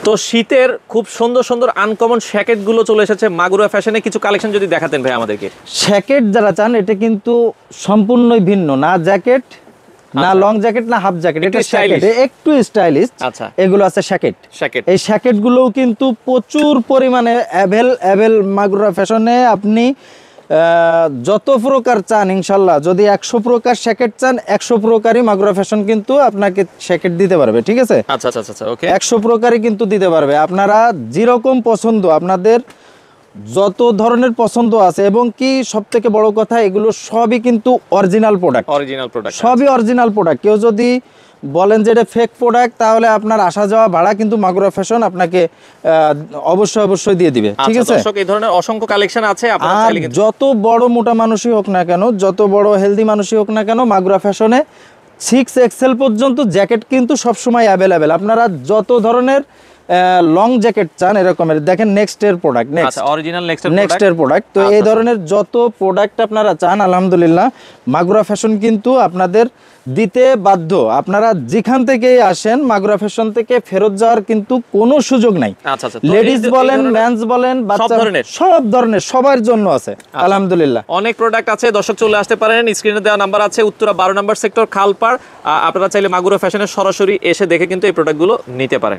তো শীতের খুব সুন্দর সুন্দর আনকমন জ্যাকেট গুলো চলে এসেছে মাগুরা ফ্যাশনে, কিছু কালেকশন যদি দেখাতেন ভাই আমাদেরকে। জ্যাকেট যারা চান এটা কিন্তু সম্পূর্ণই ভিন্ন, না জ্যাকেট না লং জ্যাকেট না হাফ জ্যাকেট, এটা জ্যাকেট একটু স্টাইলিশ। আচ্ছা, এগুলো আছে জ্যাকেট। এই জ্যাকেট গুলোও কিন্তু প্রচুর পরিমাণে অ্যাভেল মাগুরা ফ্যাশনে। আপনি যত প্রকার চান ইনশাল্লাহ, যদি 100 প্রকার জ্যাকেট চান 100 প্রকারই মাগুরা ফ্যাশন কিন্তু আপনাকে জ্যাকেট দিতে পারবে, ঠিক আছে? আচ্ছা আচ্ছা আচ্ছা, ওকে। 100 প্রকারই কিন্তু দিতে পারবে। আপনারা যেরকম পছন্দ, আপনাদের যত ধরনের পছন্দ আছে, এবং কি সবথেকে বড় কথা এগুলো সবই কিন্তু অরিজিনাল প্রোডাক্ট, সবই অরিজিনাল প্রোডাক্ট। কেউ যদি বলেন যে এটা ফেক প্রোডাক্ট, তাহলে আপনার আসা যাওয়া ভাড়া কিন্তু মাগুরা ফ্যাশন আপনাকে অবশ্যই দিয়ে দিবে, ঠিক আছে? দর্শক, এই ধরনের অসংখ্য কালেকশন আছে, আপনারা চাইলে কিন্তু যত বড় মোটা মানুষই হোক না কেন, যত বড় হেলদি মানুষই হোক না কেন, মাগুরা ফ্যাশনে 6XL পর্যন্ত জ্যাকেট কিন্তু সবসময় অ্যাভেলেবেল। আপনারা যত ধরনের লং জ্যাকেট চান এরকমের, দেখেন নেক্সটের প্রোডাক্ট, নেক্সটের প্রোডাক্ট। তো এই ধরনের যত প্রোডাক্ট আপনারা চান আলহামদুলিল্লাহ মাগুরা ফ্যাশন কিন্তু আপনাদের দিতে বাধ্য। আপনারা যেখান থেকেই আসেন মাগুরা ফ্যাশন থেকে ফেরত যাওয়ার কিন্তু কোনো সুযোগ নাই। লেডিস বলেন, মেন্স বলেন, বাচ্চা, সব ধরনের সবার জন্য আছে আলহামদুলিল্লাহ। অনেক প্রোডাক্ট আছে, দর্শক চলে আসতে পারেন। স্ক্রিনে দেওয়া নাম্বার আছে, উত্তরা 12 নম্বর সেক্টর, খালপাড়। আপনারা চাইলে মাগুরা ফ্যাশনের সরাসরি এসে দেখে কিন্তু এই প্রোডাক্টগুলো নিতে পারেন।